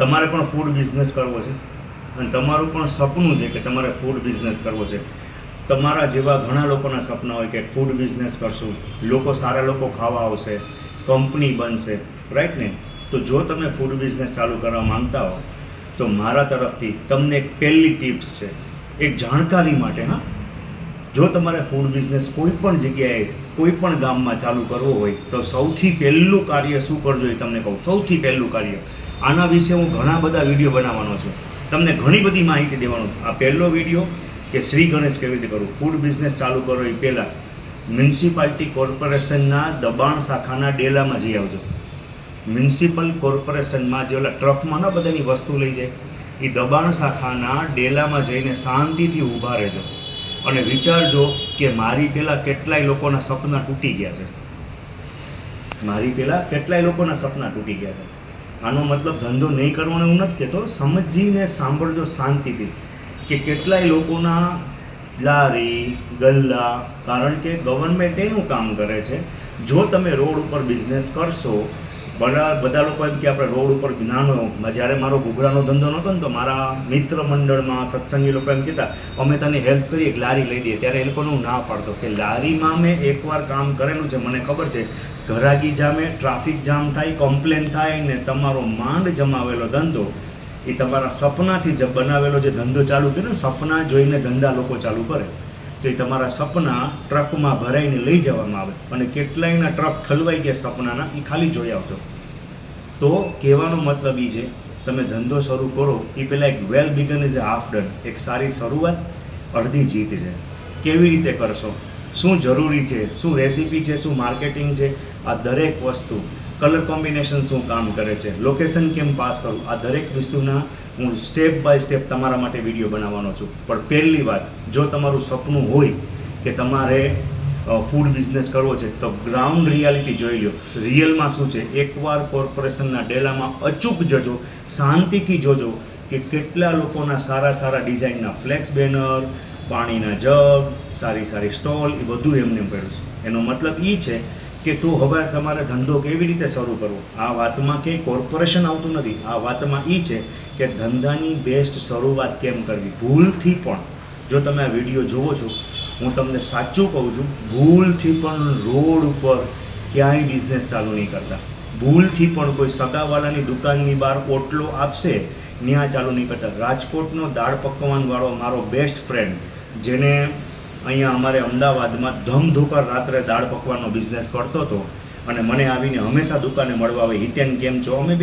તમારે પણ food business કરવો છે અને તમારું પણ સપનું છે કે તમારે ફૂડ બિઝનેસ કરવો છે. તમારા જેવા ઘણા લોકોના સપના હોય કે ફૂડ બિઝનેસ કરશું, લોકો સારા લોકો ખાવા આવશે, કંપની બનશે, રાઈટ ને? તો જો તમે ફૂડ બિઝનેસ ચાલુ કરવા માંગતા હો તો મારા તરફથી તમને એક પહેલી ટિપ્સ છે, એક જાણકારી માટે. હા, જો તમારે ફૂડ બિઝનેસ કોઈ પણ જગ્યાએ કોઈ પણ ગામમાં ચાલુ કરવો હોય તો સૌથી પહેલું કાર્ય શું કરજો એ તમને કહું. સૌથી પહેલું કાર્ય, આના વિશે હું ઘણા બધા વિડીયો બનાવવાનો છું, તમને ઘણી બધી માહિતી દેવાનો. આ પહેલો વિડીયો કે શ્રી ગણેશ કેવી રીતે કરવું, ફૂડ બિઝનેસ ચાલુ કરો એ પહેલાં મ્યુનિસિપાલિટી કોર્પોરેશનના દબાણ શાખાના ડેલામાં જઈ આવજો. મ્યુનિસિપલ કોર્પોરેશનમાં જે ઓલા ટ્રકમાં ન બધાની વસ્તુ લઈ જાય, એ દબાણ શાખાના ડેલામાં જઈને શાંતિથી ઊભા રહેજો અને વિચારજો કે મારી પહેલાં કેટલાય લોકોના સપના તૂટી ગયા છે. મારી પહેલાં કેટલાય લોકોના સપના તૂટી ગયા છે. આનો મતલબ ધંધો નહીં કરવાનો હું નથી કહેતો, સમજીને સાંભળજો શાંતિથી કે કેટલાય લોકોના લારી ગલ્લા, કારણ કે ગવર્મેન્ટ એનું કામ કરે છે. જો તમે રોડ ઉપર બિઝનેસ કરશો, બધા લોકો એમ કે આપણે રોડ ઉપર નાનો, જ્યારે મારો ઘૂઘરાનો ધંધો નહોતો ને તો મારા મિત્ર મંડળમાં સત્સંગી લોકો એમ કહેતા અમે તને હેલ્પ કરીએ, એક લારી લઈ દઈએ. ત્યારે એ લોકોને હું ના પાડતો કે લારીમાં મેં એકવાર કામ કરેલું છે, મને ખબર છે. ઘરાગી જામે, ટ્રાફિક જામ થાય, કમ્પ્લેન થાય ને તમારો માંડ જમાવેલો ધંધો, એ તમારા સપનાથી જ બનાવેલો જે ધંધો ચાલુ કર્યો ને, સપના જોઈને ધંધા લોકો ચાલુ કરે તો એ તમારા સપના ટ્રકમાં ભરાઈને લઈ જવામાં આવે અને કેટલાયના ટ્રક ઠલવાઈ ગયા સપનાના, એ ખાલી જોઈ આવજો. તો કહેવાનો મતલબ એ છે, તમે ધંધો શરૂ કરો એ પહેલાં એક well begun is a half done, એક સારી શરૂઆત અડધી જીત છે. કેવી રીતે કરશો, શું જરૂરી છે, શું રેસીપી છે, શું માર્કેટિંગ છે, આ દરેક વસ્તુ, કલર કોમ્બિનેશન શું કામ કરે છે, લોકેશન કેમ પાસ કરવું, આ દરેક વસ્તુના હું સ્ટેપ બાય સ્ટેપ તમારા માટે વિડીયો બનાવવાનો છું. પણ પહેલી વાત, જો તમારું સપનું હોય કે તમારે ફૂડ બિઝનેસ કરવો છે તો ગ્રાઉન્ડ રિયાલિટી જોઈ લો. રિયલમાં શું છે, એકવાર કોર્પોરેશનના ડેલામાં અચૂક જજો, શાંતિથી જોજો કે કેટલા લોકોના સારા સારા ડિઝાઇનના ફ્લેક્સ બેનર, પાણીના જગ, સારી સારી સ્ટોલ, એ બધું એમને પડ્યું છે. એનો મતલબ એ છે કે તું હવે તમારે ધંધો કેવી રીતે શરૂ કરવો. આ વાતમાં કે કોર્પોરેશન આવતું નથી, આ વાતમાં એ છે કે ધંધાની બેસ્ટ શરૂઆત કેમ કરવી. ભૂલથી પણ, જો તમે આ વિડીયો જોવો છો, હું તમને સાચું કહું છું, ભૂલથી પણ રોડ ઉપર ક્યાંય બિઝનેસ ચાલુ નહીં કરતા. ભૂલથી પણ કોઈ સગાવાલાની દુકાનની બહાર ઓટલો આપશે ત્યાં ચાલુ નહીં કરતા. રાજકોટનો દાળ પકવાનવાળો મારો બેસ્ટ ફ્રેન્ડ, જેને અહીંયા અમારે અમદાવાદમાં ધમધોકાર રાત્રે દાળ પકવાનનો બિઝનેસ કરતો હતો અને મને આવીને હંમેશા દુકાને મળવા આવે, હિતેન કેમ છો, અમે